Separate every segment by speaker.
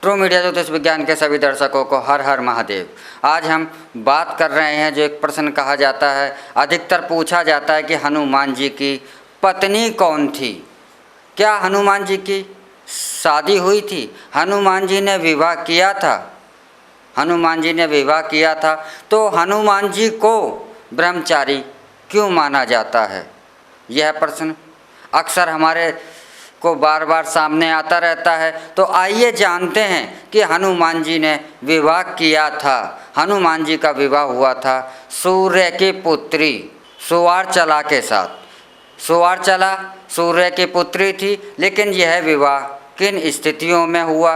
Speaker 1: True media ज्योतिष विज्ञान के सभी दर्शकों को हर हर महादेव। आज हम बात कर रहे हैं जो एक प्रश्न कहा जाता है, अधिकतर पूछा जाता है कि हनुमान जी की पत्नी कौन थी। क्या हनुमान जी की शादी हुई थी? हनुमान जी ने विवाह किया था? हनुमान जी ने विवाह किया था तो हनुमान जी को ब्रह्मचारी क्यों माना जाता है? यह प्रश्न अक्सर हमारे को बार बार सामने आता रहता है। तो आइए जानते हैं कि हनुमान जी ने विवाह किया था। हनुमान जी का विवाह हुआ था सूर्य की पुत्री सुवार्चला के साथ। सुवार्चला सूर्य की पुत्री थी, लेकिन यह विवाह किन स्थितियों में हुआ?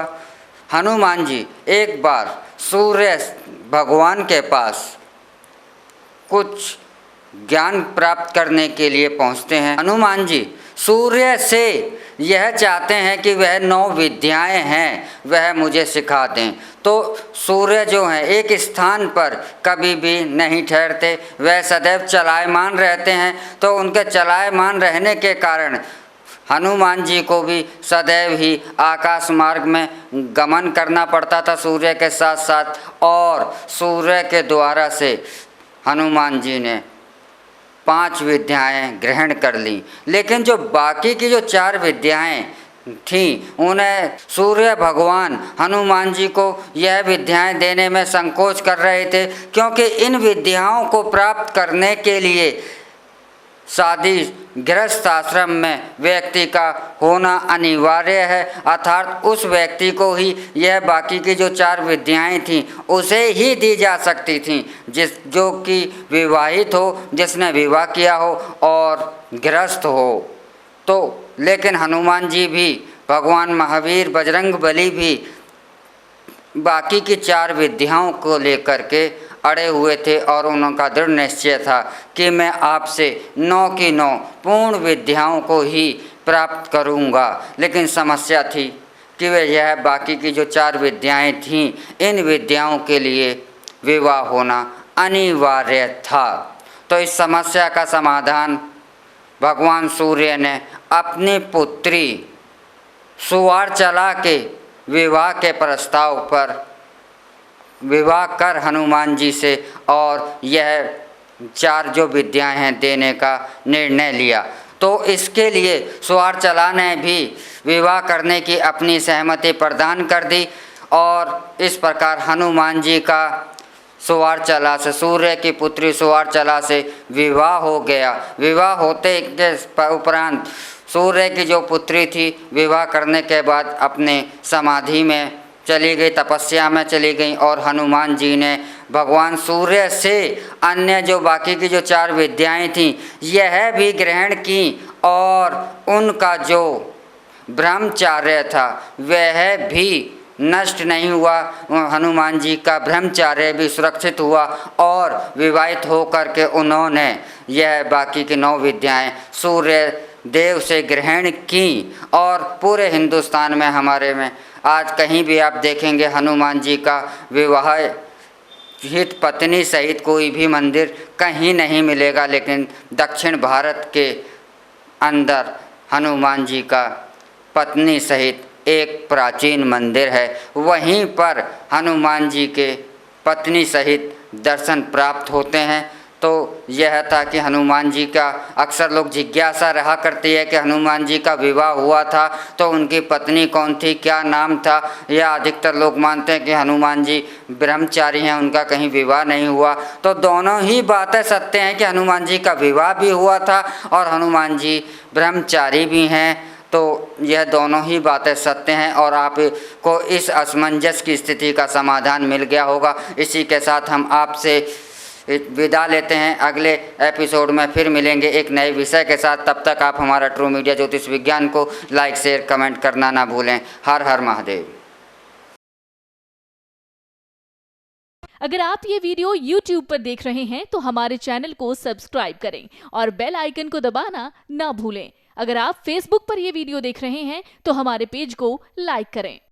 Speaker 1: हनुमान जी एक बार सूर्य भगवान के पास कुछ ज्ञान प्राप्त करने के लिए पहुंचते हैं। हनुमान जी सूर्य से यह चाहते हैं कि वह 9 विद्याएं हैं वह मुझे सिखा दें। तो सूर्य जो हैं एक स्थान पर कभी भी नहीं ठहरते, वह सदैव चलायमान रहते हैं। तो उनके चलायमान रहने के कारण हनुमान जी को भी सदैव ही आकाश मार्ग में गमन करना पड़ता था सूर्य के साथ साथ, और सूर्य के द्वारा से हनुमान जी ने 5 विद्याएं ग्रहण कर ली। लेकिन जो बाकी की जो 4 विद्याएं थीं उन्हें सूर्य भगवान हनुमान जी को यह विद्याएं देने में संकोच कर रहे थे, क्योंकि इन विद्याओं को प्राप्त करने के लिए शादी गृहस्थ आश्रम में व्यक्ति का होना अनिवार्य है। अर्थात उस व्यक्ति को ही यह बाकी की जो 4 विद्याएं थीं उसे ही दी जा सकती थीं, जो कि विवाहित हो, जिसने विवाह किया हो और गृहस्थ हो। तो लेकिन हनुमान जी भी, भगवान महावीर बजरंगबली भी बाकी की 4 विद्याओं को लेकर के अड़े हुए थे, और उनका दृढ़ निश्चय था कि मैं आपसे 9 की 9 पूर्ण विद्याओं को ही प्राप्त करूंगा। लेकिन समस्या थी कि वे यह बाकी की जो 4 विद्याएं थीं, इन विद्याओं के लिए विवाह होना अनिवार्य था। तो इस समस्या का समाधान भगवान सूर्य ने अपनी पुत्री सुवार्चला के विवाह के प्रस्ताव पर विवाह कर हनुमान जी से और यह 4 जो विद्याएं हैं देने का निर्णय लिया। तो इसके लिए सुवार्चला ने भी विवाह करने की अपनी सहमति प्रदान कर दी, और इस प्रकार हनुमान जी का सुवार्चला से, सूर्य की पुत्री सुवार्चला से विवाह हो गया। विवाह होते के उपरांत सूर्य की जो पुत्री थी विवाह करने के बाद अपने समाधि में चली गई, तपस्या में चली गई, और हनुमान जी ने भगवान सूर्य से अन्य जो बाकी की जो 4 विद्याएं थीं यह भी ग्रहण की, और उनका जो ब्रह्मचार्य था वह भी नष्ट नहीं हुआ। हनुमान जी का ब्रह्मचार्य भी सुरक्षित हुआ, और विवाहित होकर के उन्होंने यह बाकी की 9 विद्याएं सूर्य देव से ग्रहण की। और पूरे हिंदुस्तान में हमारे में आज कहीं भी आप देखेंगे हनुमान जी का विवाह हित पत्नी सहित कोई भी मंदिर कहीं नहीं मिलेगा, लेकिन दक्षिण भारत के अंदर हनुमान जी का पत्नी सहित एक प्राचीन मंदिर है। वहीं पर हनुमान जी के पत्नी सहित दर्शन प्राप्त होते हैं। तो यह था कि हनुमान जी का अक्सर लोग जिज्ञासा रहा करती है कि हनुमान जी का विवाह हुआ था तो उनकी पत्नी कौन थी, क्या नाम था। या अधिकतर लोग मानते हैं कि हनुमान जी ब्रह्मचारी हैं, उनका कहीं विवाह नहीं हुआ। तो दोनों ही बातें सत्य हैं कि हनुमान जी का विवाह भी हुआ था और हनुमान जी ब्रह्मचारी भी हैं। तो यह दोनों ही बातें सत्य हैं, और आपको इस असमंजस की स्थिति का समाधान मिल गया होगा। इसी के साथ हम आपसे विदा लेते हैं। अगले एपिसोड में फिर मिलेंगे एक नए विषय के साथ। तब तक आप हमारा ट्रू मीडिया ज्योतिष विज्ञान को लाइक, शेयर, कमेंट करना ना भूलें। हर हर महादेव।
Speaker 2: अगर आप ये वीडियो YouTube पर देख रहे हैं तो हमारे चैनल को सब्सक्राइब करें और बेल आइकन को दबाना ना भूलें। अगर आप Facebook पर ये वीडियो देख रहे हैं तो हमारे पेज को लाइक करें।